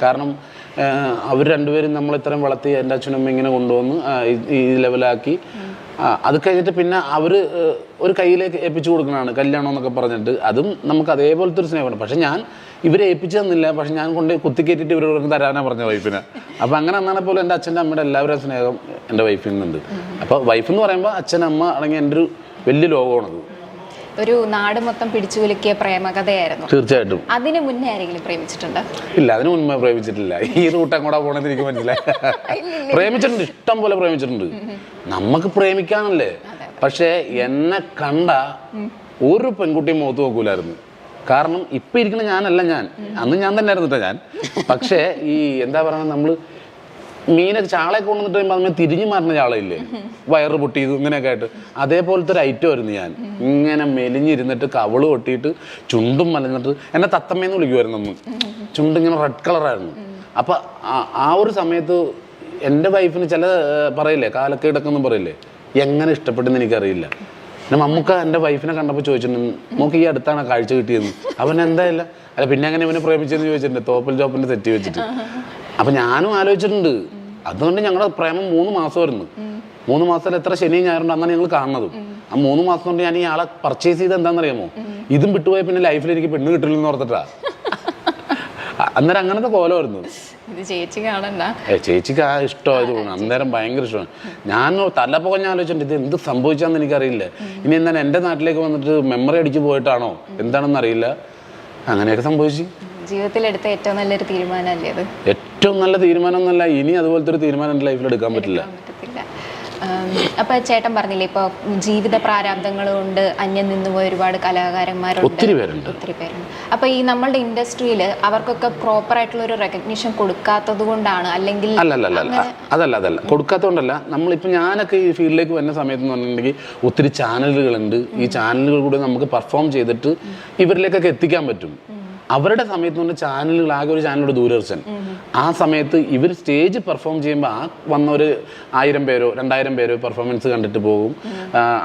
കാരണം അവർ രണ്ടുപേരും നമ്മളിത്രയും വളർത്തി എൻ്റെ അച്ഛനും അമ്മ ഇങ്ങനെ കൊണ്ടുവന്ന് ഈ ലെവലാക്കി. അത് കഴിഞ്ഞിട്ട് പിന്നെ അവർ ഒരു കയ്യിലേക്ക് ഏൽപ്പിച്ചു കൊടുക്കണതാണ് കല്യാണം എന്നൊക്കെ പറഞ്ഞിട്ട്. അതും നമുക്ക് അതേപോലത്തെ ഒരു സ്നേഹമാണ്. പക്ഷെ ഞാൻ ഇവരെ ഏൽപ്പിച്ചു തന്നില്ല. പക്ഷെ ഞാൻ കൊണ്ട് കുത്തിക്കേറ്റിട്ട് ഇവരോട് തരാനാണ് പറഞ്ഞ വൈഫിനെ. അപ്പോൾ അങ്ങനെ അന്നാണെ പോലും എൻ്റെ അച്ഛൻ്റെ അമ്മയുടെ എല്ലാവരുടെയും സ്നേഹം എൻ്റെ വൈഫിൽ നിന്നുണ്ട്. അപ്പോൾ വൈഫ് എന്ന് പറയുമ്പോൾ അച്ഛൻ അമ്മ അടങ്ങിയ എൻ്റെ ഒരു വലിയ ലോകമാണത്. ഒരു നാട് മൊത്തം പിടിച്ചു കുലുക്കിയ പ്രേമകഥയായിരുന്നു. തീർച്ചയായിട്ടും. അതിന് മുന്നേ ആരെങ്കിലും പ്രേമിച്ചിട്ടുണ്ട്? ഇല്ല, അതിന് മുന്നേ പ്രേമിച്ചിട്ടില്ല. ഈ റൂട്ട് അങ്ങോട്ടാ പോണെന്ന് എനിക്ക് മനസ്സിലായി. പ്രേമിച്ചിട്ടുണ്ട്, ഇഷ്ടം പോലെ പ്രേമിച്ചിട്ടുണ്ട്. നമുക്ക് പ്രേമിക്കാനല്ലേ. പക്ഷേ എന്നെ കണ്ട ഒരു പെൺകുട്ടിയും മുഖത്ത് നോക്കൂലായിരുന്നു. കാരണം ഇപ്പം ഇരിക്കുന്ന ഞാനല്ല ഞാൻ, അന്ന് ഞാൻ തന്നെ ആയിരുന്നു ഞാൻ. പക്ഷേ ഈ എന്താ പറയുക, നമ്മൾ മീനൊക്കെ ചാളയൊക്കെ കൊണ്ടുവന്നിട്ട് കഴിയുമ്പോൾ അതിന് തിരിഞ്ഞു മാറുന്ന ചാളയില്ലേ, വയറ് പൊട്ടിയത് ഇങ്ങനെയൊക്കെ ആയിട്ട്, അതേപോലത്തെ ഒരു ഐറ്റം ആയിരുന്നു ഞാൻ. ഇങ്ങനെ മെലിഞ്ഞിരുന്നിട്ട് കവള് പൊട്ടിയിട്ട് ചുണ്ടും മലഞ്ഞിട്ട് എന്നെ തത്തമ്മയെന്ന് വിളിക്കുമായിരുന്നു നമ്മൾ. ചുണ്ടിങ്ങനെ റെഡ് കളറായിരുന്നു. അപ്പം ആ ഒരു സമയത്ത് എൻ്റെ വൈഫിന് ചില പറയില്ലേ കാലൊക്കെ ഇടക്കെന്ന് പറയില്ലേ, എങ്ങനെ ഇഷ്ടപ്പെട്ടെന്ന് എനിക്കറിയില്ല. പിന്നെ മമ്മൂക്ക എൻ്റെ വൈഫിനെ കണ്ടപ്പോൾ ചോദിച്ചിട്ടുണ്ട്, നമുക്ക് ഈ അടുത്താണ് കാഴ്ച കിട്ടിയത്. അവൻ എന്തായില്ല അല്ല പിന്നെ അങ്ങനെ ഇവനെ പ്രേമിച്ചെന്ന് ചോദിച്ചിട്ടുണ്ട്, തോപ്പൽ ജോപ്പിൻ്റെ തെറ്റി വെച്ചിട്ട്. അപ്പം ഞാനും ആലോചിച്ചിട്ടുണ്ട്. അതുകൊണ്ട് ഞങ്ങളുടെ പ്രേമം 3 മാസമായിരുന്നു. 3 മാസത്തിൽ എത്ര ശനി ഞായറുണ്ട് അന്നാണ് ഞങ്ങൾ കാണുന്നതും. ആ 3 മാസം കൊണ്ട് ഞാൻ ഈ ആളെ പർച്ചേസ് ചെയ്ത് എന്താണെന്നറിയാമോ, ഇതും വിട്ടുപോയ പിന്നെ ലൈഫിൽ എനിക്ക് പെണ്ണ് കിട്ടില്ലെന്ന് ഓർത്തിട്ടാ. അന്നേരം അങ്ങനത്തെ കോലമായിരുന്നു. ചേച്ചിക്ക് ആ ഇഷ്ടമായത് തോന്നുന്നു. അന്നേരം ഭയങ്കര ഇഷ്ടമാണ്. ഞാൻ തലപ്പൊക്കെ ആലോചിച്ചിട്ടുണ്ട്, ഇത് എന്ത് സംഭവിച്ചാന്ന് എനിക്കറിയില്ല. ഇനി എന്താണ് എൻ്റെ നാട്ടിലേക്ക് വന്നിട്ട് മെമ്മറി അടിച്ച് പോയിട്ടാണോ എന്താണെന്ന് അറിയില്ല. അങ്ങനെയൊക്കെ സംഭവിച്ചു. ജീവിതത്തിലെടുത്ത ഏറ്റവും നല്ലൊരു തീരുമാനമല്ലേ അത്? ഏറ്റവും നല്ല തീരുമാനം എന്നല്ല, ഇനി അതുപോലത്തെ ഒരു തീരുമാനം എൻ്റെ ലൈഫിൽ എടുക്കാൻ പറ്റില്ല. അപ്പൊ ചേട്ടൻ പറഞ്ഞില്ലേ, ഇപ്പൊ ജീവിത പ്രാരാബ്ദങ്ങൾ കൊണ്ട് അന്യം നിന്നുപോയ ഒരുപാട് കലാകാരന്മാരുണ്ട്, ഒത്തിരി പേരുണ്ട്. അപ്പൊ ഈ നമ്മളുടെ ഇൻഡസ്ട്രിയിൽ അവർക്കൊക്കെ പ്രോപ്പർ ആയിട്ടുള്ള ഒരു റെക്കഗ്നിഷൻ കൊടുക്കാത്തത് കൊണ്ടാണ്, അല്ലെങ്കിൽ അതല്ല കൊടുക്കാത്തതുകൊണ്ടല്ല. നമ്മളിപ്പോൾ ഞാനൊക്കെ ഈ ഫീൽഡിലേക്ക് വരുന്ന സമയത്ത് എന്ന് പറഞ്ഞിട്ടുണ്ടെങ്കിൽ ഒത്തിരി ചാനലുകളുണ്ട്. ഈ ചാനലുകൾ കൂടെ നമുക്ക് പെർഫോം ചെയ്തിട്ട് ഇവരിലേക്കൊക്കെ എത്തിക്കാൻ പറ്റും. അവരുടെ സമയത്ത് കൊണ്ട് ചാനലുകൾ, ആകെ ഒരു ചാനലുണ്ട് ദൂരദർശൻ. ആ സമയത്ത് ഇവർ സ്റ്റേജ് പെർഫോം ചെയ്യുമ്പോൾ ആ വന്ന ഒരു 1000 പേരോ 2000 പേരോ പെർഫോമൻസ് കണ്ടിട്ട് പോകും.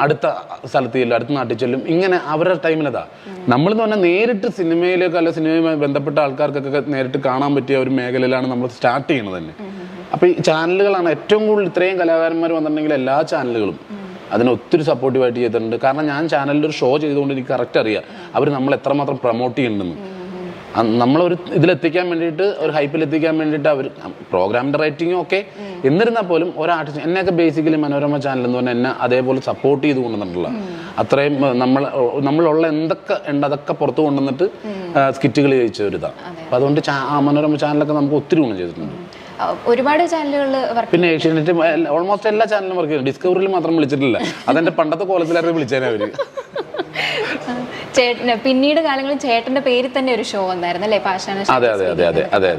അടുത്ത സ്ഥലത്ത് ചെല്ലും, അടുത്ത നാട്ടിൽ ചെല്ലും. ഇങ്ങനെ അവരുടെ ടൈമിലതാ. നമ്മളെന്ന് പറഞ്ഞാൽ നേരിട്ട് സിനിമയിലേക്ക് അല്ല സിനിമയുമായി ബന്ധപ്പെട്ട ആൾക്കാർക്കൊക്കെ നേരിട്ട് കാണാൻ പറ്റിയ ഒരു മേഖലയിലാണ് നമ്മൾ സ്റ്റാർട്ട് ചെയ്യുന്നത് തന്നെ. അപ്പോൾ ഈ ചാനലുകളാണ് ഏറ്റവും കൂടുതൽ. ഇത്രയും കലാകാരന്മാർ വന്നിട്ടുണ്ടെങ്കിൽ എല്ലാ ചാനലുകളും അതിന് ഒത്തിരി സപ്പോർട്ടീവായിട്ട് ചെയ്തിട്ടുണ്ട്. കാരണം ഞാൻ ചാനലിൽ ഒരു ഷോ ചെയ്തുകൊണ്ട് എനിക്ക് കറക്റ്റ് അറിയാം അവർ നമ്മൾ എത്രമാത്രം പ്രൊമോട്ട് ചെയ്യുന്നുണ്ടെന്ന്. നമ്മളൊരു ഇതിലെത്തിക്കാൻ വേണ്ടിയിട്ട്, ഒരു ഹൈപ്പിലെത്തിക്കാൻ വേണ്ടിയിട്ട് അവർ പ്രോഗ്രാമിൻ്റെ റൈറ്റിങ്ങും ഒക്കെ എന്നിരുന്നാൽ പോലും ഒരാർട്ടിസ്റ്റ് എന്നെയൊക്കെ ബേസിക്കലി മനോരമ ചാനൽ എന്ന് പറഞ്ഞാൽ എന്നെ അതേപോലെ സപ്പോർട്ട് ചെയ്ത് കൊണ്ടുവന്നിട്ടുള്ള അത്രയും നമ്മളുള്ള എന്തൊക്കെ ഉണ്ട് അതൊക്കെ പുറത്ത് കൊണ്ടുവന്നിട്ട് സ്കിറ്റുകൾ ചെയ്യിച്ച ഒരു ഇതാണ്. അപ്പം അതുകൊണ്ട് മനോരമ ചാനലൊക്കെ നമുക്ക് ഒത്തിരി ഗുണം ചെയ്തിട്ടുണ്ട്. ഒരുപാട് ചാനലുകളിൽ പിന്നെ ഏഷ്യാനെറ്റ് ഓൾമോസ്റ്റ് എല്ലാ ചാനലും വർക്ക് ചെയ്തു. ഡിസ്കവറിയിൽ മാത്രം വിളിച്ചിട്ടില്ല. അതെന്റെ പണ്ടത്തെ കോളേജിലായിരുന്നു വിളിച്ചേനെ അവര്. ചേട്ടന് പിന്നീട് കാലങ്ങളിൽ ചേട്ടന്റെ പേരിൽ തന്നെ ഒരു ഷോ വന്നായിരുന്നു അല്ലേ, പാഷാണ? അതെ.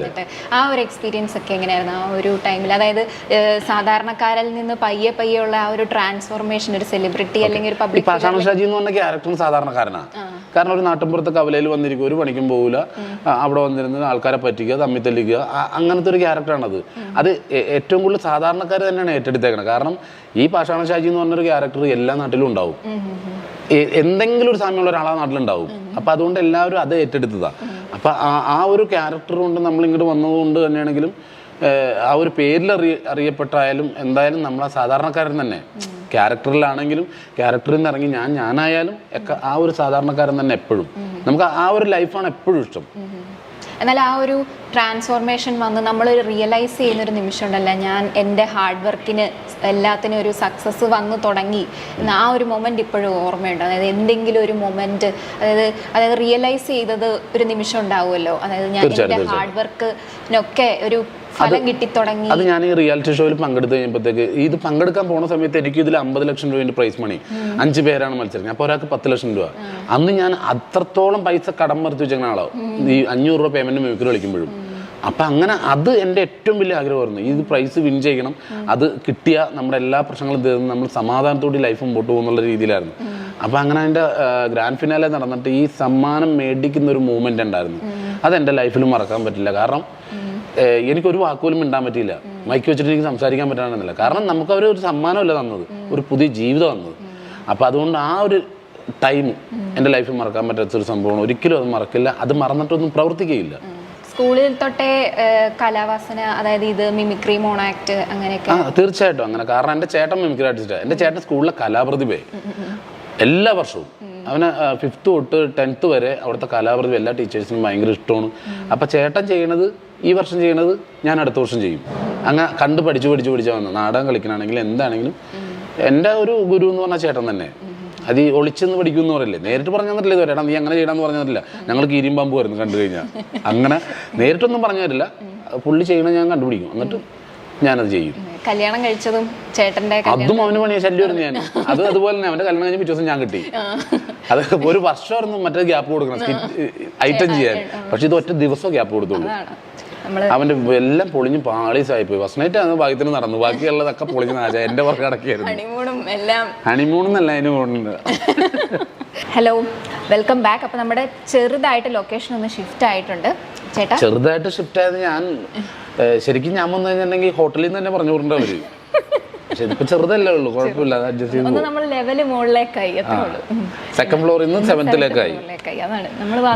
ആ ഒരു എക്സ്പീരിയൻസ് ഒക്കെ എങ്ങനെയായിരുന്നു ആ ഒരു ടൈമിൽ? അതായത് സാധാരണക്കാരിൽ നിന്ന് പയ്യെ ഉള്ള ആ ഒരു ട്രാൻസ്ഫോർമേഷൻ, ഒരു സെലിബ്രിറ്റി അല്ലെങ്കിൽ ഒരു പബ്ലിക്. പാഷാണ ഷാജി എന്ന് പറഞ്ഞ ക്യാരക്ടർ സാധാരണക്കാരനാണ്. കാരണം ഒരു നാട്ടിൻപുറത്ത് കവലയിൽ വന്നിരിക്കും, ഒരു പണിക്കും പോകില്ല, അവിടെ വന്നിരുന്ന് ആൾക്കാരെ പറ്റിക്കുക, തമ്മിൽ തെല്ലിക്കുക, അങ്ങനത്തെ ഒരു ക്യാരക്ടറാണത്. അത് ഏറ്റവും കൂടുതൽ സാധാരണക്കാർ തന്നെയാണ് ഏറ്റെടുത്തേക്കണം. കാരണം ഈ പാഷാണ ഷാജി എന്ന് പറഞ്ഞൊരു ക്യാരക്ടർ എല്ലാ നാട്ടിലും ഉണ്ടാവും. എന്തെങ്കിലും ഒരു സാമ്യമുള്ള ഒരാളാ നാട്ടിലുണ്ടാവും. അപ്പം അതുകൊണ്ട് എല്ലാവരും അത് ഏറ്റെടുത്തതാണ്. അപ്പം ആ ഒരു ക്യാരക്ടർ കൊണ്ട് നമ്മളിങ്ങോട്ട് വന്നതുകൊണ്ട് തന്നെയാണെങ്കിലും ആ ഒരു പേരിൽ അറിയപ്പെട്ടായാലും എന്തായാലും നമ്മളെ സാധാരണക്കാരൻ തന്നെ. ക്യാരക്ടറിലാണെങ്കിലും ക്യാരക്ടറിൽ നിന്ന് ഇറങ്ങി ഞാനായാലും ഒക്കെ ആ ഒരു സാധാരണക്കാരൻ തന്നെ എപ്പോഴും. നമുക്ക് ആ ഒരു ലൈഫാണ് എപ്പോഴും ഇഷ്ടം. എന്നാൽ ആ ഒരു ട്രാൻസ്ഫോർമേഷൻ വന്ന് നമ്മൾ റിയലൈസ് ചെയ്യുന്നൊരു നിമിഷം ഉണ്ടല്ലോ, ഞാൻ എൻ്റെ ഹാർഡ് വർക്കിന് എല്ലാത്തിനും ഒരു സക്സസ് വന്നു തുടങ്ങി എന്ന ആ ഒരു മൊമെൻറ്റ് ഇപ്പോഴും ഓർമ്മയുണ്ട്. അതായത് എന്തെങ്കിലും ഒരു മൊമെൻറ്റ്, അതായത് റിയലൈസ് ചെയ്തത് ഒരു നിമിഷം ഉണ്ടാവുമല്ലോ. അതായത് ഞാൻ എൻ്റെ ഹാർഡ് വർക്കിനൊക്കെ ഒരു ഫലം കിട്ടി തുടങ്ങി. അത് ഞാൻ ഈ റിയാലിറ്റി ഷോയിൽ പങ്കെടുത്ത് കഴിയുമ്പോഴത്തേക്ക്, ഇത് പങ്കെടുക്കാൻ പോണ സമയത്ത് എനിക്ക് ഇതിൽ 50 ലക്ഷം രൂപേൻ്റെ പ്രൈസ് മണി, 5 പേരാണ് മത്സരിക്കുന്നത്. അപ്പോൾ ഒരാൾക്ക് 10 ലക്ഷം രൂപ. അന്ന് ഞാൻ അത്രത്തോളം പൈസ കടം മറിച്ച് വെച്ചിരിക്കുന്ന ആളാവും ഈ 500 രൂപ പേയ്മെൻറ്റ് മിമിക്രി കളിക്കുമ്പോഴും. അപ്പം അങ്ങനെ അത് എൻ്റെ ഏറ്റവും വലിയ ആഗ്രഹമായിരുന്നു. ഇത് പ്രൈസ് വിൻ ചെയ്യണം, അത് കിട്ടിയ നമ്മുടെ എല്ലാ പ്രശ്നങ്ങളും തീർന്ന് നമ്മൾ സമാധാനത്തോടെ ലൈഫ് മുമ്പോട്ട് പോകുന്നുള്ള രീതിയിലായിരുന്നു. അപ്പം അങ്ങനെ അതിൻ്റെ ഗ്രാൻഡ് ഫിനാലെ നടന്നിട്ട് ഈ സമ്മാനം മേടിക്കുന്ന ഒരു മൂവ്മെൻ്റ് ഉണ്ടായിരുന്നു. അതെൻ്റെ ലൈഫിൽ മറക്കാൻ പറ്റില്ല. കാരണം എനിക്കൊരു വാക്കുപോലും മിണ്ടാൻ പറ്റിയില്ല. മൈക്ക് വെച്ചിട്ട് എനിക്ക് സംസാരിക്കാൻ പറ്റാണെന്നില്ല. കാരണം നമുക്ക് അവർ ഒരു സമ്മാനമല്ല തന്നത്, ഒരു പുതിയ ജീവിതം തന്നത്. അപ്പം അതുകൊണ്ട് ആ ഒരു ടൈം എൻ്റെ ലൈഫിൽ മറക്കാൻ പറ്റാത്തൊരു സംഭവമാണ്. ഒരിക്കലും അത് മറക്കില്ല. അത് മറന്നിട്ടൊന്നും പ്രവർത്തിക്കുകയില്ല. സ്കൂളിൽ തൊട്ടേ കലാവാസന, അതായത് ഇത് മിമിക്രി, മോണാക്ട് അങ്ങനെയൊക്കെ? തീർച്ചയായിട്ടും അങ്ങനെ. കാരണം എൻ്റെ ചേട്ടൻ മിമിക്രി ആർട്ടിസ്റ്റാണ്. എൻ്റെ ചേട്ടൻ സ്കൂളിലെ കലാപ്രതിഭയെ എല്ലാ വർഷവും അവന് 5th തൊട്ട് 10th വരെ അവിടുത്തെ കലാപ്രതിഭ എല്ലാ ടീച്ചേഴ്സിനും ഭയങ്കര ഇഷ്ടമാണ്. അപ്പം ചേട്ടൻ ചെയ്യണത് ഈ വർഷം ചെയ്യണത് ഞാൻ അടുത്ത വർഷം ചെയ്യും. അങ്ങനെ കണ്ട് പഠിച്ച് വന്നത്. നാടകം കളിക്കണമെങ്കിലും എന്താണെങ്കിലും എൻ്റെ ഒരു ഗുരു എന്ന് പറഞ്ഞാൽ ചേട്ടൻ തന്നെ. അത് ഈ ഒളിച്ചെന്ന് പഠിക്കും എന്ന് പറയില്ലേ, നേരിട്ട് പറഞ്ഞു തന്നിട്ടില്ല ഇതുവരെ. നീ അങ്ങനെ ചെയ്യണമെന്ന് പറഞ്ഞു തന്നില്ല. ഞങ്ങൾ കീരിയും പാമ്പ് വരുന്നു കണ്ടു കഴിഞ്ഞാൽ. അങ്ങനെ നേരിട്ടൊന്നും പറഞ്ഞു തരില്ല. പുള്ളി ചെയ്യണത് ഞാൻ കണ്ടുപിടിക്കും, എന്നിട്ട് ഞാനത് ചെയ്യും. കല്യാണം കഴിച്ചതും ചേട്ടൻ്റെ അതും അവന് പണിയ ശല്യമായിരുന്നു ഞാൻ. അതുപോലെ തന്നെ അവൻ്റെ കല്യാണം കഴിഞ്ഞ പിറ്റേ ദിവസം ഞാൻ കിട്ടി. അത് ഒരു വർഷമായിരുന്നു മറ്റേ ഗ്യാപ്പ് കൊടുക്കണം ഐറ്റം ചെയ്യാൻ. പക്ഷെ ഇത് ഒറ്റ ദിവസം ഗ്യാപ്പ് കൊടുത്തുള്ളൂ. അവന്റെ എല്ലാം പൊളിഞ്ഞ് പാളീസായി പോയി. ഫസ്റ്റ് നൈറ്റ് ആണ് ഭാഗ്യത്തിന് നടന്നു, ബാക്കിയുള്ളതൊക്കെ പൊളിഞ്ഞ് നാശ. എന്റെ പുറകെ കിടക്കുകയായിരുന്നു. ഹണിമൂണെന്നല്ല അതിന് പോകുന്നുണ്ട്. Hello, welcome back. അപ്പൊ നമ്മുടെ ചെറുതായിട്ട് ലൊക്കേഷൻ ഒന്ന് ഷിഫ്റ്റ് ആയിട്ടുണ്ട് ചേട്ടാ. ചെറുതായിട്ട് ഷിഫ്റ്റ് ആയത് ഞാൻ ശരിക്കും ഞാൻ വന്നു കഴിഞ്ഞിട്ടുണ്ടെങ്കിൽ ഹോട്ടലിൽ നിന്ന് തന്നെ പറഞ്ഞു കൊടുക്കേണ്ട അവര്. പക്ഷെ ഇതിപ്പോ ചെറുതല്ലേ ഉള്ളൂ, കുഴപ്പമില്ല, അഡ്ജസ്റ്റ് ചെയ്തു. സെക്കൻഡ് ഫ്ലോറിൽ നിന്ന് 7th-ലേക്കായി.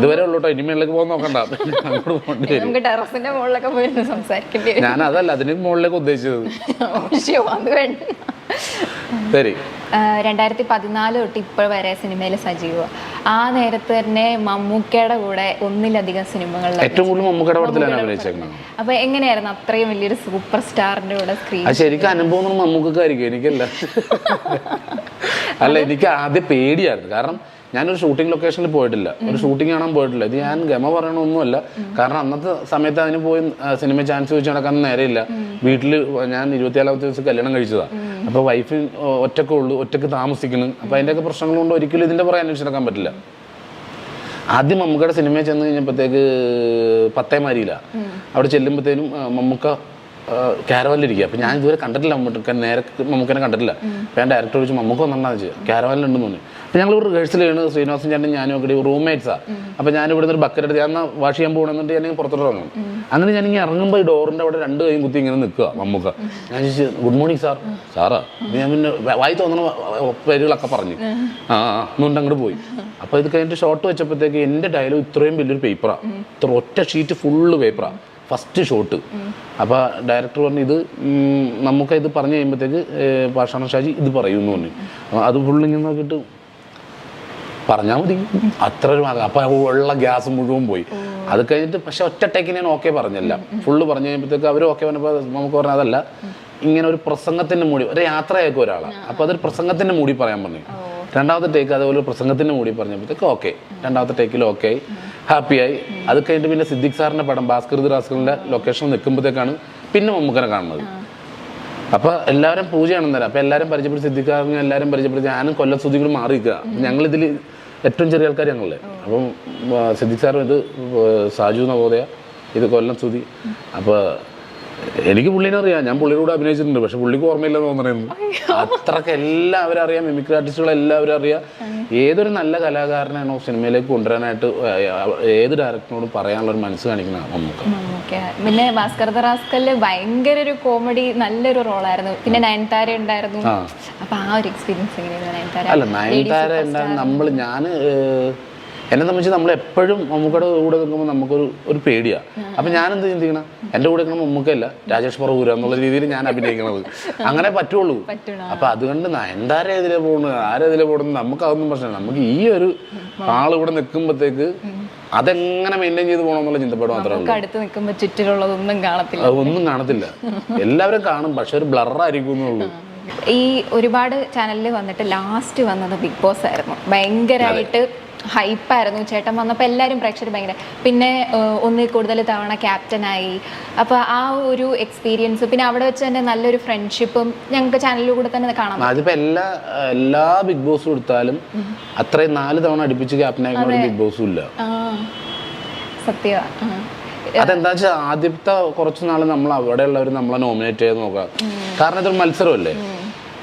ഇതുവരെ ഉള്ളൂ കേട്ടോ. ഇനി മേളിലേക്ക് പോകാൻ നോക്കണ്ട. ഞാൻ അതല്ല, അതിന് മുകളിലേക്ക് ഉദ്ദേശിച്ചത്. ശരി. 2014 തൊട്ട് ഇപ്പോൾ വരെ സിനിമയിൽ സജീവം. ആ നേരത്ത് തന്നെ മമ്മൂക്കയുടെ കൂടെ ഒന്നിലധികം സിനിമകളിൽ ഏറ്റവും കൂടുതൽ മമ്മൂക്കയുടെ പടത്തിലാണ് അഭിനയിച്ചേക്കുന്നത്. അപ്പൊ എങ്ങനെയായിരുന്നു അത്രയും വലിയൊരു സൂപ്പർ സ്റ്റാറിന്റെ കൂടെ സ്ക്രീൻ? ശരിക്കും അനുഭവം മമ്മൂക്കായിരിക്കും, എനിക്കല്ല. അല്ല, എനിക്ക് ആദ്യം പേടിയായിരുന്നു. കാരണം ഞാനൊരു ഷൂട്ടിംഗ് ലൊക്കേഷനിൽ പോയിട്ടില്ല, ഒരു ഷൂട്ടിംഗ് കാണാൻ പോയിട്ടില്ല. ഇത് ഞാൻ ഗമ പറയണമൊന്നുമല്ല. കാരണം അന്നത്തെ സമയത്ത് അതിന് പോയി സിനിമ ചാൻസ് വെച്ച് നടക്കാൻ നേരെയില്ല. വീട്ടിൽ ഞാൻ 24ാമത്തെ ദിവസം കല്യാണം കഴിച്ചതാണ്. അപ്പോൾ വൈഫ് ഒറ്റക്ക് താമസിക്കണം. അപ്പോൾ അതിൻ്റെയൊക്കെ പ്രശ്നങ്ങൾ കൊണ്ട് ഒരിക്കലും ഇതിൻ്റെ പുറകെ അന്വേഷിച്ച് നടക്കാൻ പറ്റില്ല. ആദ്യം മമ്മൂക്കയുടെ സിനിമയിൽ ചെന്ന് കഴിഞ്ഞപ്പോഴത്തേക്ക് പത്തേമാരിയില്ല. അവിടെ ചെല്ലുമ്പോഴത്തേനും മമ്മൂക്ക ക്യാരവാനിലിരിക്കുക. അപ്പം ഞാൻ ഇതുവരെ കണ്ടിട്ടില്ല മമ്മൂക്കനെ കണ്ടിട്ടില്ല. അപ്പം ഞാൻ ഡയറക്ടർ ചോദിച്ചു മമ്മൂക്ക വന്നിട്ടുണ്ടെന്ന് വെച്ചാൽ ക്യാരവാനിലുണ്ടെന്ന് തോന്നി. അപ്പം ഞങ്ങൾ ഇവിടെ റിഹേഴ്സൽ ചെയ്യണത് ശ്രീനിവാസൻ ചേട്ടൻ ഞാനും ഒക്കെ റൂംമേറ്റ്സാണ്. അപ്പം ഞാൻ ഇവിടെ നിന്ന് ഒരു ബക്കറ്റ് എടുത്ത് ഞാൻ വാഷ് ചെയ്യാൻ പോകണമെന്നിട്ട് ഞാൻ പുറത്തോട്ട് ഇറങ്ങും. അങ്ങനെ ഞാനിങ്ങനെ ഇറങ്ങുമ്പോൾ ഈ ഡോറിൻ്റെ അവിടെ 2 കൈയും കുത്തി ഇങ്ങനെ നിൽക്കുക മമ്മൂക്ക. ഞാൻ ചോദിച്ചു ഗുഡ് മോർണിംഗ് സാറാ. ഞാൻ പിന്നെ വായി തോന്നുന്ന പേരുകളൊക്കെ പറഞ്ഞു. എന്നുകൊണ്ട് അങ്ങോട്ട് പോയി. അപ്പോൾ ഇത് കഴിഞ്ഞിട്ട് ഷോട്ട് വെച്ചപ്പോഴത്തേക്ക് എൻ്റെ ഡയലോഗ് ഇത്രയും വലിയൊരു പേപ്പറാണ്, ഇത്ര ഒറ്റ ഷീറ്റ് ഫുള്ള് പേപ്പറാണ് ഫസ്റ്റ് ഷോട്ട്. അപ്പോൾ ഡയറക്ടർ പറഞ്ഞു ഇത് നമുക്ക് ഇത് പറഞ്ഞു കഴിയുമ്പോഴത്തേക്ക് പാഷാണ ഷാജി ഇത് പറയുമെന്ന് പറഞ്ഞു. അത് ഫുള്ളിങ്ങനെ നോക്കിയിട്ട് പറഞ്ഞാൽ മതി, അത്ര ഒരു മാർഗം. അപ്പോൾ ഉള്ള ഗ്യാസ് മുഴുവൻ പോയി. അത് കഴിഞ്ഞിട്ട് പക്ഷെ ഒറ്റ ടേക്കിന് ഞാൻ ഓക്കെ പറഞ്ഞില്ല. ഫുള്ള് പറഞ്ഞു കഴിയുമ്പോഴത്തേക്ക് അവർ ഓക്കെ പറഞ്ഞപ്പോൾ നമുക്ക് പറഞ്ഞാൽ അതല്ല, ഇങ്ങനെ ഒരു പ്രസംഗത്തിൻ്റെ മൂടി, ഒരു യാത്രയാക്കും ഒരാളാണ്. അപ്പോൾ അതൊരു പ്രസംഗത്തിൻ്റെ മൂടി പറയാൻ പറഞ്ഞു. രണ്ടാമത്തെ ടേക്ക് അതുപോലെ പ്രസംഗത്തിൻ്റെ മൂടി പറഞ്ഞപ്പോഴത്തേക്ക് ഓക്കെ, രണ്ടാമത്തെ ടേക്കിൽ ഓക്കെ ആയി, ഹാപ്പിയായി. അത് കഴിഞ്ഞിട്ട് പിന്നെ സിദ്ദിഖ് സാറിൻ്റെ പടം ഭാസ്കർ റാസ്കലിൻ്റെ ലൊക്കേഷൻ നിൽക്കുമ്പോഴത്തേക്കാണ് പിന്നെ മമ്മൂക്കനെ കാണുന്നത്. അപ്പോൾ എല്ലാവരും പൂജയാണെന്ന് തരാം. അപ്പോൾ എല്ലാവരും പരിചയപ്പെടുത്തി, സിദ്ദിഖ് സാറിനെ എല്ലാവരും പരിചയപ്പെടുത്തി. ഞാനും കൊല്ലം സുധികളും മാറി നിൽക്കുക. ഞങ്ങളിതിൽ ഏറ്റവും ചെറിയ ആൾക്കാർ ഞങ്ങളെ. അപ്പം സിദ്ദിഖ് സാറും ഇത് സാജു നവോദയ, ഇത് കൊല്ലം സുധി. അപ്പോൾ എനിക്ക് പുള്ളിനെ അറിയാം, ഞാൻ പുള്ളിയുടെ കൂടെ അഭിനയിച്ചിട്ടുണ്ട്. പക്ഷെ പുള്ളിക്ക് ഓർമ്മയില്ലെന്ന് തോന്നണേന്ന്. അത്രയ്ക്ക് എല്ലാവരും അറിയാം, മിമിക്രി ആർട്ടിസ്റ്റുകൾ എല്ലാവരും അറിയാം. ഏതൊരു നല്ല കലാകാരനാണോ സിനിമയിലേക്ക് കൊണ്ടുവരാനായിട്ട് ഏത് ഡയറക്ടറിനോടും പറയാനുള്ള ഒരു മനസ്സ് കാണിക്കുന്ന മമ്മൂക്ക. പിന്നെ ഭാസ്കർ റാസ്കലില് ഭയങ്കര ഒരു കോമഡി നല്ലൊരു റോളായിരുന്നു. പിന്നെ നയൻതാര ഉണ്ടായിരുന്നു. അപ്പൊ ആ ഒരു എക്സ്പീരിയൻസ് എങ്ങനെയായിരുന്നു? അല്ല, നയൻതാര ഉണ്ടായിരുന്നു. ഞാൻ എന്നെ സംബന്ധിച്ച് നമ്മൾ എപ്പോഴും മമ്മൂക്കയുടെ കൂടെ നിൽക്കുമ്പോൾ നമുക്കൊരു പേടിയാണ്. അപ്പം ഞാനെന്ത് ചിന്തിക്കണം, എൻ്റെ കൂടെ നിൽക്കണം മമ്മൂക്കയല്ല രാജേഷ് പറവൂര എന്നുള്ള രീതിയിൽ ഞാൻ അഭിനയിക്കണത്. അങ്ങനെ പറ്റുള്ളൂ. അപ്പം അതുകൊണ്ട് നയൻതാര എതിരെ പോകുന്നത് ആരെതിരെ പോകുന്നത് നമുക്കതൊന്നും പ്രശ്നമില്ല. നമുക്ക് ഈ ഒരു ആളിവിടെ നിൽക്കുമ്പോഴത്തേക്ക് അതെങ്ങനെ മെയിൻറ്റെയിൻ ചെയ്ത് പോകണമെന്നുള്ള ചിന്തപ്പാട് മാത്രമേ ഉള്ളൂ. ഒന്നും കാണത്തില്ല, എല്ലാവരും കാണും, പക്ഷെ ഒരു ബ്ലറായിരിക്കും എന്നുള്ളൂ. ഈ ഒരുപാട് ചാനലിൽ വന്നിട്ട് ലാസ്റ്റ് വന്നത് ബിഗ് ബോസ് ആയിരുന്നു. ഭയങ്കരമായിട്ട് ഹൈപ്പായിരുന്നു. ചേട്ടൻ വന്നപ്പോൾ എല്ലാവരും പ്രേക്ഷകർ ഭയങ്കര, പിന്നെ ഒന്നിൽ കൂടുതൽ തവണ ക്യാപ്റ്റനായി. അപ്പോൾ ആ ഒരു എക്സ്പീരിയൻസ്, പിന്നെ അവിടെ വെച്ച് തന്നെ നല്ലൊരു ഫ്രണ്ട്ഷിപ്പും ഞങ്ങൾക്ക് ചാനലിൽ കൂടെ തന്നെ കാണാം. അതിപ്പോൾ എല്ലാ ബിഗ് ബോസും എടുത്താലും അത്രയും 4 തവണ അടുപ്പിച്ച് ക്യാപ്റ്റനായിരുന്ന ബിഗ് ബോസും ഇല്ല. സത്യമാണ്. അതെന്താ വെച്ചാൽ ആദ്യത്തെ കുറച്ച് നാൾ നമ്മൾ അവിടെയുള്ളവർ നമ്മളെ നോമിനേറ്റ് ചെയ്ത് നോക്കാം. കാരണം ഇതൊരു മത്സരമല്ലേ,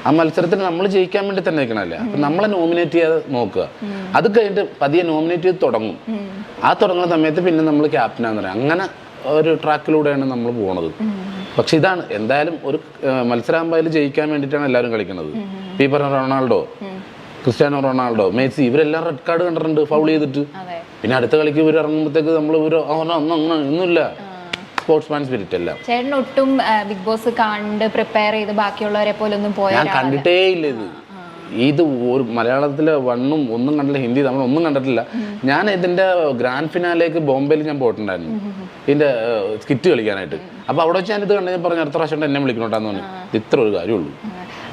ആ മത്സരത്തിൽ നമ്മൾ ജയിക്കാൻ വേണ്ടി തന്നെ നിൽക്കണമല്ലേ. അപ്പം നമ്മളെ നോമിനേറ്റ് ചെയ്യാതെ നോക്കുക. അത് കഴിഞ്ഞിട്ട് പതിയെ നോമിനേറ്റ് ചെയ്ത് തുടങ്ങും. ആ തുടങ്ങുന്ന സമയത്ത് പിന്നെ നമ്മൾ ക്യാപ്റ്റനാന്ന് പറയാം. അങ്ങനെ ഒരു ട്രാക്കിലൂടെയാണ് നമ്മൾ പോണത്. പക്ഷെ ഇതാണ് എന്തായാലും ഒരു മത്സരാമ്പായിൽ ജയിക്കാൻ വേണ്ടിയിട്ടാണ് എല്ലാവരും കളിക്കുന്നത്. ഈ പറഞ്ഞ റൊണാൾഡോ, ക്രിസ്ത്യാനോ റൊണാൾഡോ, മെസ്സി, ഇവരെല്ലാം റെഡ് കാർഡ് കണ്ടിട്ടുണ്ട് ഫൗൾ ചെയ്തിട്ട്. പിന്നെ അടുത്ത കളിക്ക് ഇവർ ഇറങ്ങുമ്പോഴത്തേക്ക് നമ്മൾ ഇവർ ഒന്നുമില്ല, സ്പോർട്സ്മാൻ സ്പിരിറ്റ് അല്ല. ചേട്ടൻ ഒട്ടും ബിഗ് ബോസ് കണ്ട് പ്രിപ്പയർ ചെയ്ത് ബാക്കിയുള്ളവരെ പോലെ ഒന്നും ഞാൻ കണ്ടിട്ടേ ഇല്ല ഇത് ഒരു മലയാളത്തിലെ ഒന്നും കണ്ടില്ല, ഹിന്ദി തമിഴ് ഒന്നും കണ്ടിട്ടില്ല. ഞാൻ ഇതിന്റെ ഗ്രാൻഡ് ഫിനാലേക്ക് ബോംബെയിൽ ഞാൻ പോയിട്ടുണ്ടായിരുന്നു ഇതിന്റെ സ്കിറ്റ് കളിക്കാനായിട്ട്. അപ്പൊ അവിടെ വെച്ച് ഞാനിത് കണ്ടു, ഞാൻ പറഞ്ഞു അടുത്ത പ്രാവശ്യം എന്നെ വിളിക്കണോട്ടാന്ന് പറഞ്ഞു. ഇത്ര ഒരു കാര്യമുള്ളൂ.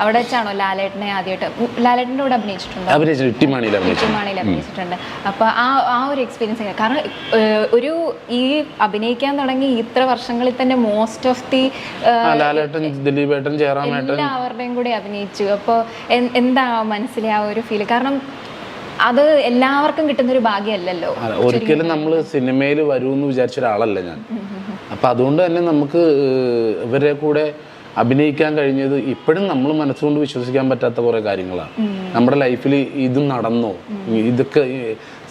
അവിടെ വെച്ചാണോ ലാലേട്ടനെ ആദ്യമായിട്ട്? ലാലേട്ടൻ്റെ കൂടെ അഭിനയിച്ചിട്ടുണ്ട്, ഇട്ടിമാണിയിൽ അഭിനയിച്ചിട്ടുണ്ട്. അപ്പൊ ആ ഒരു എക്സ്പീരിയൻസ്, കാരണം ഒരു ഈ അഭിനയിക്കാൻ തുടങ്ങി ഇത്ര വർഷങ്ങളിൽ തന്നെ മോസ്റ്റ് ഓഫ് ദി ലാലേട്ടൻ, ദിലീപേട്ടൻ, ജയറാമേട്ടൻ എല്ലാവരുടെയും കൂടെ അഭിനയിച്ചു. അപ്പോൾ എന്താ മനസ്സിലെ ആ ഒരു ഫീൽ? കാരണം അത് എല്ലാവർക്കും കിട്ടുന്ന ഒരു ഭാഗ്യമല്ലല്ലോ. ഒരിക്കലും നമ്മൾ സിനിമയിൽ വരുമെന്ന് വിചാരിച്ച ഒരാളല്ല ഞാൻ. അപ്പൊ അതുകൊണ്ട് തന്നെ നമുക്ക് ഇവരെ കൂടെ അഭിനയിക്കാൻ കഴിഞ്ഞത് ഇപ്പോഴും നമ്മൾ മനസ്സുകൊണ്ട് വിശ്വസിക്കാൻ പറ്റാത്ത കുറേ കാര്യങ്ങളാണ്. നമ്മുടെ ലൈഫിൽ ഇത് നടന്നോ, ഇതൊക്കെ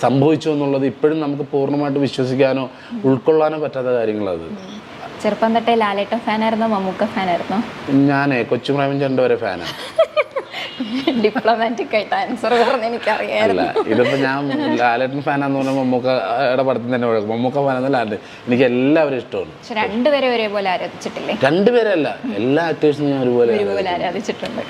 സംഭവിച്ചോ എന്നുള്ളത് ഇപ്പോഴും നമുക്ക് പൂർണ്ണമായിട്ട് വിശ്വസിക്കാനോ ഉൾക്കൊള്ളാനോ പറ്റാത്ത കാര്യങ്ങളത്. ചെറുപ്പം തൊട്ടേ ലാലേട്ടൻ ഫാനായിരുന്നോ മമ്മൂക്ക ഫാനായിരുന്നോ? ഞാൻ കൊച്ചു പ്രേമചന്ദ്രൻ്റെ വരെ ഫാനാണ്. ഡിപ്ലോമാറ്റിക് ആയിട്ട് ആൻസർ പറഞ്ഞ് എനിക്കറിയാമല്ല. ഇതിപ്പോ ഞാൻ ലാലേട്ടൻ ഫാനാന്ന് പറഞ്ഞാൽ മമ്മൂക്കയുടെ പടത്തിൽ തന്നെ മമ്മൂക്ക ഫാനാന്ന് ലാലേട്ടൻ. എനിക്ക് എല്ലാവരും ഇഷ്ടമാണ്. പക്ഷെ രണ്ടുപേരെ ഒരേപോലെ ആരാധിച്ചിട്ടില്ലേ? രണ്ടുപേരല്ല, എല്ലാ ആക്ടേഴ്സിനും ഞാൻ ഒരുപോലെ ആരാധിച്ചിട്ടുണ്ട്.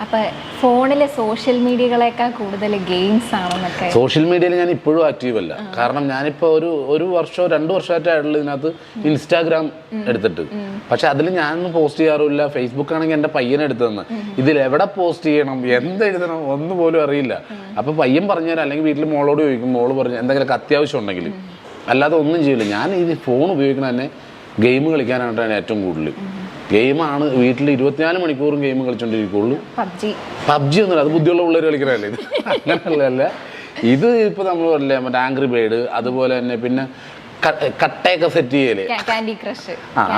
അപ്പൊ ഫോണിലെ സോഷ്യൽ മീഡിയകളെക്കാൾ കൂടുതൽ ഗെയിംസ് ആണെന്നൊക്കെ. സോഷ്യൽ മീഡിയയിൽ ഞാൻ ഇപ്പോഴും ആക്റ്റീവ് അല്ല. കാരണം ഞാനിപ്പോ ഒരു വർഷമോ 2 വർഷമായിട്ടായിട്ടുള്ള ഇതിനകത്ത് ഇൻസ്റ്റാഗ്രാം എടുത്തിട്ട്. പക്ഷെ അതിൽ ഞാനൊന്നും പോസ്റ്റ് ചെയ്യാറില്ല. ഫേസ്ബുക്ക് ആണെങ്കിൽ എൻ്റെ പയ്യനെ എടുത്തതെന്ന്. ഇതിൽ എവിടെ പോസ്റ്റ് ചെയ്യണം, എന്തെഴുതണം ഒന്നും പോലും അറിയില്ല. അപ്പൊ പയ്യൻ പറഞ്ഞുതരാം, അല്ലെങ്കിൽ വീട്ടിൽ മോളോട് ചോദിക്കും, മോള് പറഞ്ഞു എന്തെങ്കിലുമൊക്കെ അത്യാവശ്യം ഉണ്ടെങ്കിൽ. അല്ലാതെ ഒന്നും ചെയ്യില്ല. ഞാൻ ഈ ഫോൺ ഉപയോഗിക്കണ തന്നെ ഗെയിം കളിക്കാനായിട്ടാണ് ഏറ്റവും കൂടുതൽ. ഗെയിമാണ് വീട്ടിൽ 24 മണിക്കൂറും ഗെയിം കളിച്ചോണ്ടിരിക്കുള്ളൂ. പബ്ജി ഒന്നുമില്ല, അത് ബുദ്ധിയുള്ള പിള്ളേർ കളിക്കണല്ലേ. ഇത് അങ്ങനെയല്ല. ഇത് ഇപ്പൊ നമ്മൾ പറയില്ലേ മറ്റേ ആംഗ്രി ബേർഡ്, അതുപോലെ തന്നെ പിന്നെ കട്ടയൊക്കെ സെറ്റ് ചെയ്യല്, കാൻഡി ക്രഷ്,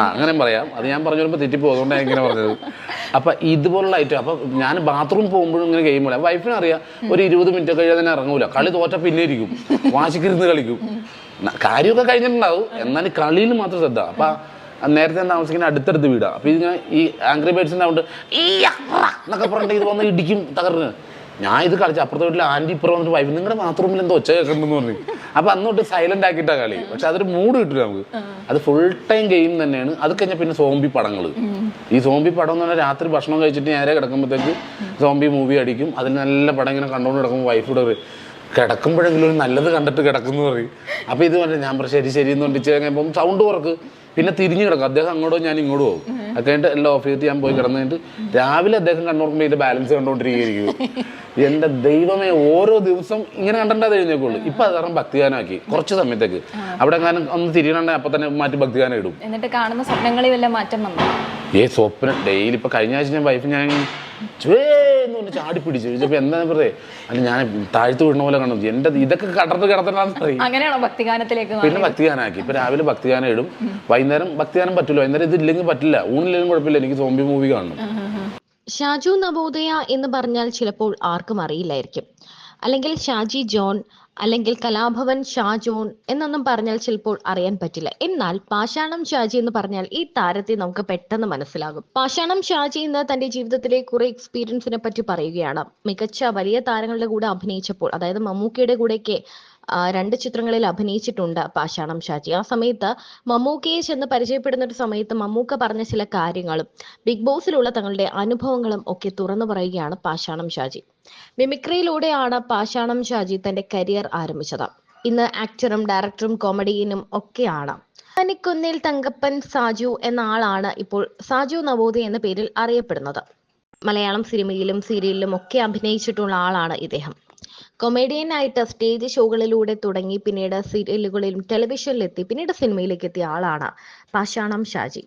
അങ്ങനെ പറയാം. അത് ഞാൻ പറഞ്ഞു വരുമ്പോൾ തെറ്റിപ്പോ, അതുകൊണ്ടാണ് ഇങ്ങനെ പറഞ്ഞത്. അപ്പൊ ഇതുപോലുള്ള ഐറ്റം. അപ്പൊ ഞാൻ ബാത്റൂം പോകുമ്പോഴും ഇങ്ങനെ ഗെയിം കളിയാം. വൈഫിന് അറിയാം, ഒരു 20 മിനിറ്റ് കഴിയാതെ തന്നെ ഇറങ്ങൂല. കളി തോറ്റ പിന്നെ ഇരിക്കും, വാശിക്കിരുന്ന് കളിക്കും. കാര്യമൊക്കെ കഴിഞ്ഞിട്ടുണ്ടാവും, എന്നാലും കളിയിൽ മാത്രം ശ്രദ്ധ. അപ്പൊ നേരത്തെ താമസിക്കുന്ന അടുത്തടുത്ത് വീടാ. അപ്പൊ ഇതിങ്ങനെ ഈ ആംഗ്രി ബേർഡ്സിന്റെ അവിടെ എന്നൊക്കെ പറഞ്ഞിട്ട് ഇത് വന്ന് ഇടിക്കും, തകർന്ന്. ഞാൻ ഇത് കളിച്ച അപ്പുറത്തെ വീട്ടിൽ ആൻറ്റി ഇപ്പുറം വന്നിട്ട് വൈഫ് നിങ്ങളുടെ ബാത്റൂമിൽ എന്തോ ഒച്ച കേൾക്കണ്ടെന്ന് പറഞ്ഞു. അപ്പൊ അന്നോട്ട് സൈലന്റ് ആക്കിയിട്ടാ കളി. പക്ഷെ അതൊരു മൂഡ് കിട്ടില്ല നമുക്ക്. അത് ഫുൾ ടൈം ഗെയിം തന്നെയാണ്. അത് കഴിഞ്ഞാൽ പിന്നെ സോംബി പടങ്ങൾ. ഈ സോംബി പടം എന്ന് പറഞ്ഞാൽ രാത്രി ഭക്ഷണം കഴിച്ചിട്ട് നേരെ കിടക്കുമ്പോഴത്തേക്ക് സോംബി മൂവി അടിക്കും. അതിൽ നല്ല പടം ഇങ്ങനെ കണ്ടുകൊണ്ട് കിടക്കുമ്പോൾ വൈഫിവിടെ കിടക്കുമ്പോഴെങ്കിലും ഒരു നല്ലത് കണ്ടിട്ട് കിടക്കുന്നു പറയും. അപ്പൊ ഇത് പറഞ്ഞാൽ ഞാൻ ശരി ശരി എന്ന് പറഞ്ഞിട്ട് കഴിയുമ്പോൾ സൗണ്ട് കുറക്ക്, പിന്നെ തിരിഞ്ഞു കിടക്കും. അദ്ദേഹം അങ്ങോട്ടോ ഞാൻ ഇങ്ങോട്ടും പോകും. അത് കഴിഞ്ഞിട്ട് എല്ലാം ഓഫ് ചെയ്തിട്ട് ഞാൻ പോയി കിടന്നിട്ട് രാവിലെ അദ്ദേഹം കണ്ണുറക്കുമ്പോൾ ഇതിന്റെ ബാലൻസ് കണ്ടുകൊണ്ടിരിക്കുകയായിരിക്കും. എന്റെ ദൈവമേ, ഓരോ ദിവസം ഇങ്ങനെ കണ്ടിട്ട് എഴുന്നേക്കുള്ളൂ. ഇപ്പൊ അത് കാരണം ഭക്തിഗാനമാക്കി കുറച്ച് സമയത്തേക്ക്. അവിടെ കാരണം ഒന്ന് തിരിയണുണ്ടെങ്കിൽ അപ്പൊ തന്നെ മാറ്റി ഭക്തിഗാനം ഇടും. എന്നിട്ട് കാണുന്ന സ്വപ്നങ്ങളിൽ വല്ല മാറ്റം വന്നു? സ്വപ്നം ഡെയിലി. ഇപ്പൊ കഴിഞ്ഞ ആഴ്ച ഞാൻ വൈഫ് ഞാൻ ചേന്ന് പറഞ്ഞ് ചാടി പിടിച്ചു. ചോദിച്ചപ്പോ എന്താ പറയേ, അല്ല ഞാൻ താഴ്ത്തു വിടുന്ന പോലെ കണ്ടു. എന്റെ ഇതൊക്കെ കടർന്ന് കിടത്തണമെന്ന് പറയും. അങ്ങനെയാണോ ഭക്തിഗാനത്തിലേക്ക്? പിന്നെ ഭക്തിഗാനാക്കി. ഇപ്പൊ രാവിലെ ഭക്തിഗാനം ഇടും, വൈകുന്നേരം ഭക്തിഗാനം പറ്റില്ല. വൈകുന്നേരം ഇതില്ലെങ്കിൽ പറ്റില്ല, ഊണില്ലെങ്കിലും കുഴപ്പമില്ല, എനിക്ക് സോംബി മൂവി കാണണം. ഷാജു നവോദയ എന്ന് പറഞ്ഞാൽ ചിലപ്പോൾ ആർക്കും അറിയില്ലായിരിക്കും. അല്ലെങ്കിൽ ഷാജി ജോൺ, അല്ലെങ്കിൽ കലാഭവൻ ഷാജോൺ എന്നൊന്നും പറഞ്ഞാൽ ചിലപ്പോൾ അറിയാൻ പറ്റില്ല. എന്നാൽ പാഷാണം ഷാജി എന്ന് പറഞ്ഞാൽ ഈ താരത്തെ നമുക്ക് പെട്ടെന്ന് മനസ്സിലാകും. പാഷാണം ഷാജി ഇന്ന് തന്റെ ജീവിതത്തിലെ കുറെ എക്സ്പീരിയൻസിനെ പറ്റി പറയുകയാണ്. മികച്ച വലിയ താരങ്ങളുടെ കൂടെ അഭിനയിച്ചപ്പോൾ, അതായത് മമ്മൂക്കയുടെ കൂടെയൊക്കെ 2 ചിത്രങ്ങളിൽ അഭിനയിച്ചിട്ടുണ്ട് പാഷാണം ഷാജി. ആ സമയത്ത് മമ്മൂക്കയെ ചെന്ന് പരിചയപ്പെടുന്ന ഒരു സമയത്ത് മമ്മൂക്ക പറഞ്ഞ ചില കാര്യങ്ങളും ബിഗ് ബോസിലുള്ള തങ്ങളുടെ അനുഭവങ്ങളും ഒക്കെ തുറന്നു പറയുകയാണ് പാഷാണം ഷാജി. മിമിക്രിയിലൂടെയാണ് പാഷാണം ഷാജി തന്റെ കരിയർ ആരംഭിച്ചത്. ഇന്ന് ആക്ടറും ഡയറക്ടറും കോമഡിയനും ഒക്കെയാണ്. കുന്നിൽ തങ്കപ്പൻ സാജു എന്ന ആളാണ് ഇപ്പോൾ സാജു നവോദയ എന്ന പേരിൽ അറിയപ്പെടുന്നത്. മലയാളം സിനിമയിലും സീരിയലിലും ഒക്കെ അഭിനയിച്ചിട്ടുള്ള ആളാണ് ഇദ്ദേഹം. കൊമേഡിയനായിട്ട് സ്റ്റേജ് ഷോകളിലൂടെ തുടങ്ങി പിന്നീട് സീരിയലുകളിലും ടെലിവിഷനിലെത്തി പിന്നീട് സിനിമയിലേക്ക് എത്തിയ ആളാണ് പാഷാണം ഷാജി.